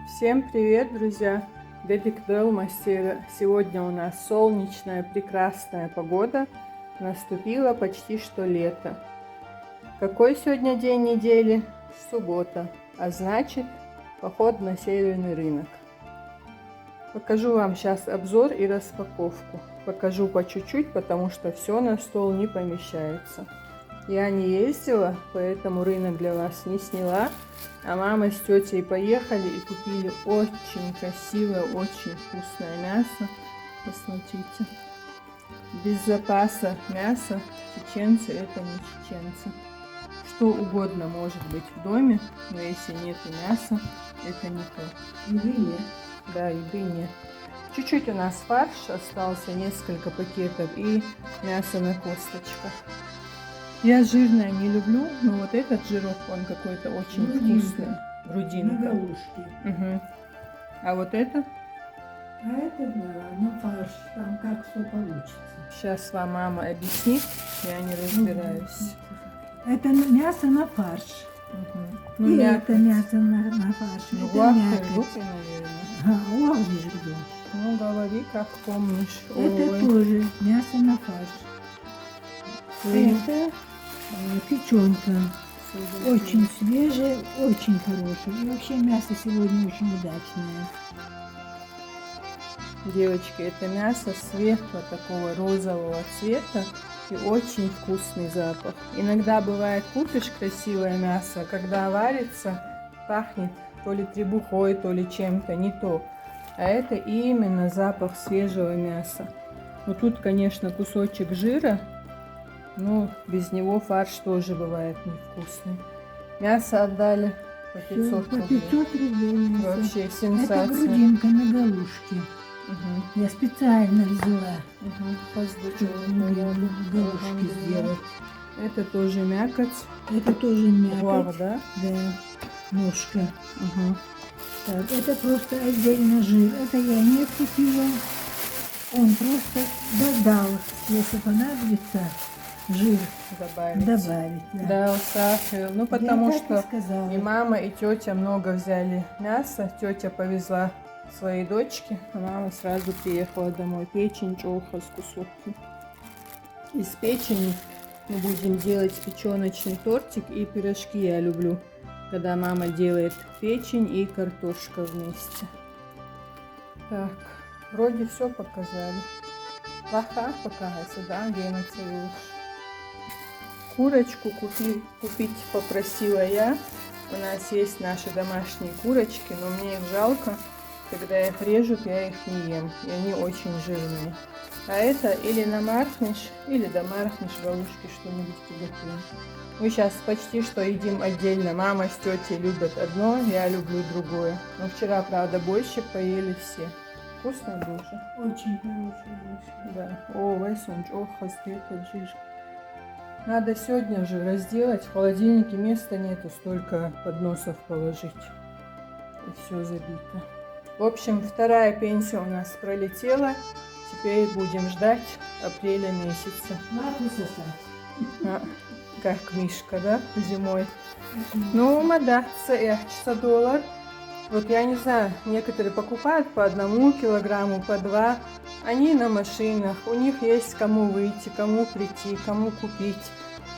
Всем привет, друзья! Дедик Делмастера. Сегодня у нас солнечная, прекрасная погода. Наступило почти что лето. Какой сегодня день недели? Суббота. А значит, поход на северный рынок. Покажу вам сейчас обзор и распаковку. Покажу по чуть-чуть, потому что все на стол не помещается. Я не ездила, поэтому рынок для вас не сняла. А мама с тетей поехали и купили очень красивое, очень вкусное мясо. Посмотрите. Без запаса мяса чеченцы это не чеченцы. Что угодно может быть в доме, но если нет мяса, это не то. Еды нет. Да, еды нет. Чуть-чуть у нас фарш, остался несколько пакетов и мясо на косточках. Я жирное не люблю, но вот этот жирок, он какой-то очень вкусный. Грудинка. На галушки. Угу. А вот это? А это да, на фарш, там как что получится. Сейчас вам мама объяснит, я не разбираюсь. Это мясо на фарш. Угу. Ну, и это мясо на фарш. Ну, это главное, мякоть. наверное. А, ложишь где? Ну, говори, как помнишь. Это Ой. тоже мясо на фарш. Это печенка. Очень свежее, очень хорошее. И вообще мясо сегодня очень удачное. Девочки, это мясо светло такого розового цвета и очень вкусный запах. Иногда бывает, купишь красивое мясо, когда варится, пахнет то ли требухой, то ли чем-то не то. А это именно запах свежего мяса. Ну тут, конечно, кусочек жира, но без него фарш тоже бывает невкусный. Мясо отдали по 500 По рублей. 500 рублей мясо. Вообще Это сенсация. грудинка на галушке. Угу. Я специально взяла, Чтобы галушки сделать. Это тоже мякоть. Это тоже Гуар, мякоть. да? Да, ножка. Угу. Так, это просто отдельно жир. Это я не купила. Он просто додал, если понадобится, жир Добавить. добавить. Да, усахарил. Ну, потому Я так и что сказала. и мама, и тетя много взяли мяса. Тетя повезла своей дочке, а мама сразу приехала домой. Печень, чоуха с кусочки. Из печени мы будем делать печеночный тортик и пирожки. Я люблю, когда мама делает печень и картошка вместе. Так, вроде все показали. Лаха показывается, да, Гена целуешь. Курочку купить попросила я. У нас есть наши домашние курочки, но мне их жалко. Когда их режут, я их не ем. И они очень жирные. А это или на мархниш, или до мархниш галушки что-нибудь приготовим. Мы сейчас почти что едим отдельно. Мама с тетей любят одно, я люблю другое. Но вчера, правда, больше поели все. Вкусно было же? Очень хороший вышел. Да. О, весунч, ох, хостета, жижка. Надо сегодня же разделать. В холодильнике места нету, столько подносов положить. И все забито. В общем, вторая пенсия у нас пролетела. Теперь будем ждать апреля месяца. Вату сосать. А, как Мишка, да, зимой. Ну, мадаться, $1. Вот я не знаю, некоторые покупают по 1 килограмму, по 2. Они на машинах, у них есть кому выйти, кому прийти, кому купить.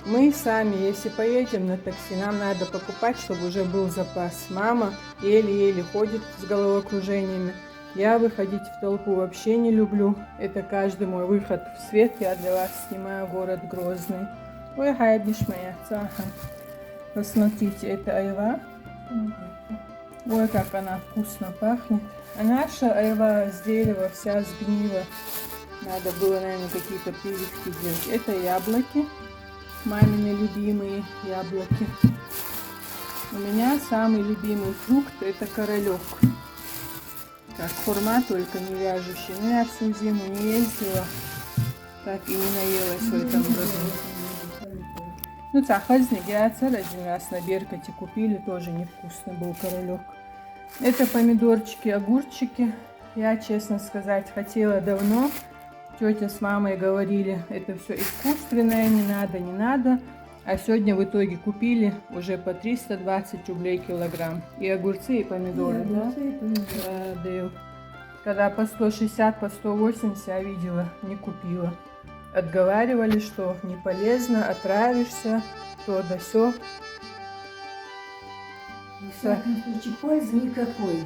Мы сами, если поедем на такси, нам надо покупать, чтобы уже был запас. Мама еле-еле ходит с головокружениями. Я выходить в толпу вообще не люблю. Это каждый мой выход в свет. Я для вас снимаю город Грозный. Ой, хайбиш моя цаха. Посмотрите, это айва. Ой, как она вкусно пахнет. А наша айва с дерева вся сгнила. Надо было, наверное, какие-то прививки делать. Это яблоки. Мамины любимые яблоки. У меня самый любимый фрукт это королек. Как хурма, только не вяжущий. Но я всю зиму не ездила. Так и не наелась в этом году. Ну, цахазник, я один раз на Беркуте купили, тоже невкусный был королек. Это помидорчики, огурчики. Я, честно сказать, хотела давно. Тетя с мамой говорили, это все искусственное, не надо, не надо. А сегодня в итоге купили уже по 320 рублей килограмм. И огурцы, и помидоры, да? огурцы, и помидоры. Да, Дейл. Когда по 160, по 180 я видела, не купила. Отговаривали, что не полезно, отравишься, то да сё. В всяком случае, пользы никакой.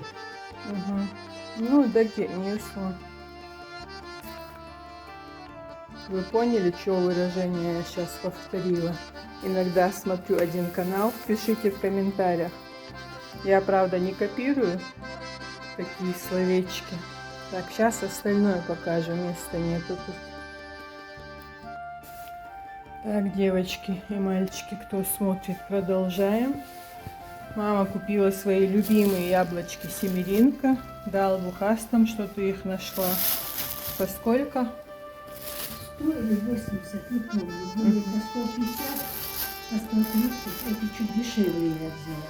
Угу. Ну, да, конечно. Вы поняли, что выражение я сейчас повторила? Иногда смотрю один канал, пишите в комментариях. Я, правда, не копирую такие словечки. Так, сейчас остальное покажу, места нету тут. Так, девочки и мальчики, кто смотрит, продолжаем. Мама купила свои любимые яблочки семеринка. Дал бухастам, что ты их нашла. По сколько? 100 или 80, не помню. Были по 150, по 130, эти чуть дешевле я взяла.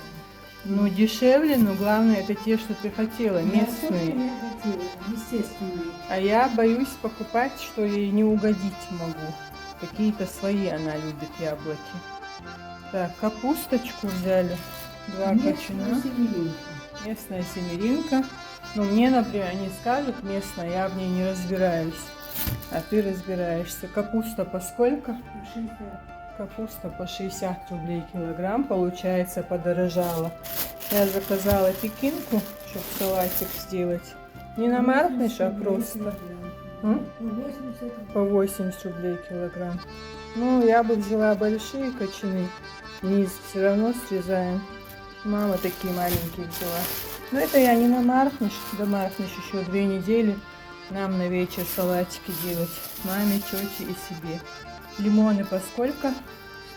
Ну, дешевле, но главное, это те, что ты хотела, Да, то, что местные. я хотела, естественные. А я боюсь покупать, что ей не угодить могу. Какие-то свои она любит яблоки. Так, капусточку взяли. 2 кочана. Местную семеринку. Местная семеринка. Ну, мне, например, они скажут местная, я в ней не разбираюсь. А ты разбираешься. Капуста по сколько? По 60. Капуста по 60 рублей килограмм, получается, подорожала. Я заказала пекинку, чтобы салатик сделать. Не на маркнешь, а просто. М? По 80 рублей. По 80 рублей килограмм. Ну, я бы взяла большие кочаны. Низ все равно срезаем. Мама такие маленькие взяла. Но это я не на маркнешь. До маркнешь еще 2 недели. Нам на вечер салатики делать. Маме, тете и себе. Лимоны по сколько?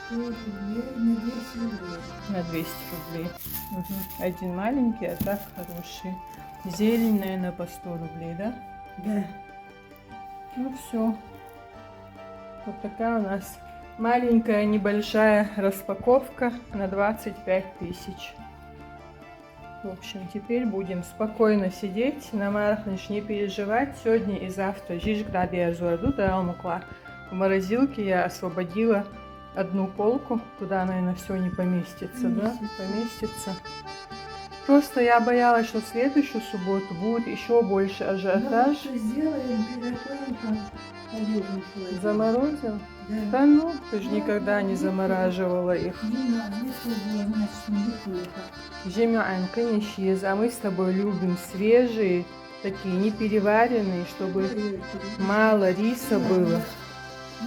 100 рублей на 200 рублей. На 200 рублей. Угу. Один маленький, а так хороший. Зелень, наверное, по 100 рублей, да? Да. Ну все. Вот такая у нас маленькая небольшая распаковка на 25 тысяч. В общем, теперь будем спокойно сидеть, на маркнеш не переживать. Сегодня и завтра жижгда берзуарду алмукла. В морозилке я освободила одну полку, туда, наверное, все не поместится, да? Поместится. Просто я боялась, что в следующую субботу будет еще больше ажиотаж. Что сделаем, приготовим, как полезный человек. Заморозил? Да. Да ну, ты же никогда не замораживала их. Не надо, если было, значит, не плохо. Жемян, конечно, а мы с тобой любим свежие, такие не переваренные, чтобы мало риса было.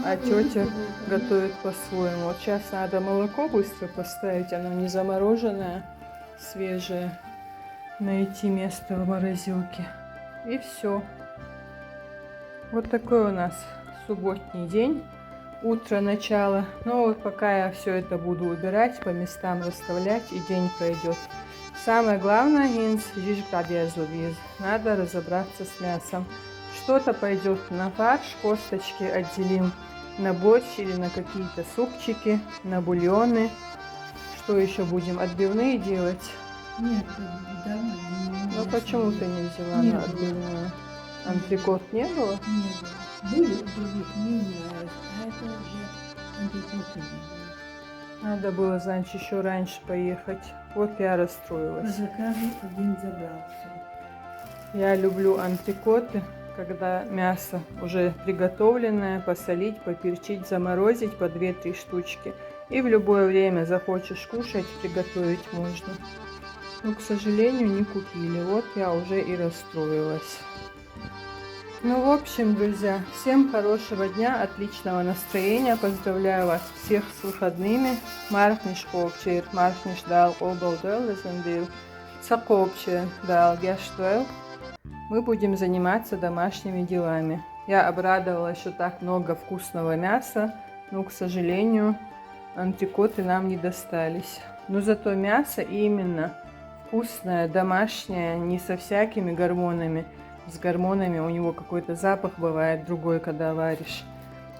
А тетя готовит по-своему. Вот сейчас надо молоко быстро поставить, оно не замороженное, свежее. Найти место в морозилке. И все. Вот такой у нас субботний день. Утро, начало. Но вот пока я все это буду убирать, по местам расставлять, и день пройдет. Самое главное, надо разобраться с мясом. Что-то пойдет на фарш, косточки отделим на борщ или на какие-то супчики, на бульоны. Что еще будем? Отбивные делать? Нет, давай. Ну почему ты не взяла Не на было. отбивную? Антрикот не было? Не было. Были у других, мне не нравилось, а это уже антикоты не было. Надо было, значит, еще раньше поехать. Вот я По расстроилась. заказу один забрал все. Я люблю антрикоты, когда мясо уже приготовленное, посолить, поперчить, заморозить по 2-3 штучки. И в любое время захочешь кушать, приготовить можно. Но, к сожалению, не купили. Вот я уже и расстроилась. Ну, в общем, друзья, всем хорошего дня, отличного настроения. Поздравляю вас всех с выходными. Маркнеш копчер, маркнеш дал обалдел, цакопчер дал гештуэл. Мы будем заниматься домашними делами. Я обрадовалась, что так много вкусного мяса, но, к сожалению, антикоты нам не достались. Но зато мясо именно вкусное, домашнее, не со всякими гормонами. С гормонами у него какой-то запах бывает другой, когда варишь.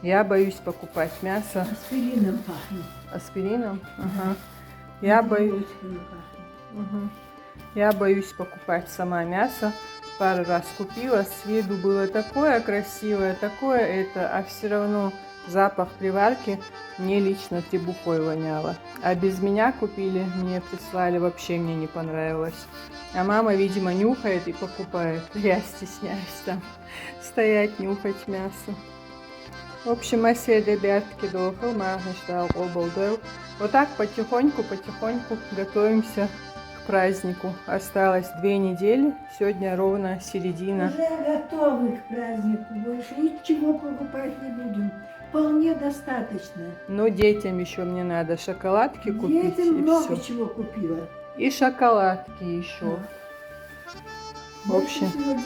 Я боюсь покупать мясо. Аспирином пахнет. Аспирином? Ага. Я боюсь. Угу. Я боюсь покупать сама мясо. Пару раз купила, с виду было такое красивое, такое это, а все равно запах при варке мне лично требухой воняло. А без меня купили, мне прислали, вообще мне не понравилось. А мама, видимо, нюхает и покупает. Я стесняюсь там стоять, нюхать мясо. В общем, а все ребятки долго, Марничтал, обалдел. Вот так потихоньку готовимся к празднику. Осталось 2 недели, сегодня ровно середина. Уже готовы к празднику, больше ничего покупать не будем. Вполне достаточно. Но детям еще мне надо шоколадки купить Детям и много все. чего купила. И шоколадки еще. В Больше общем, всего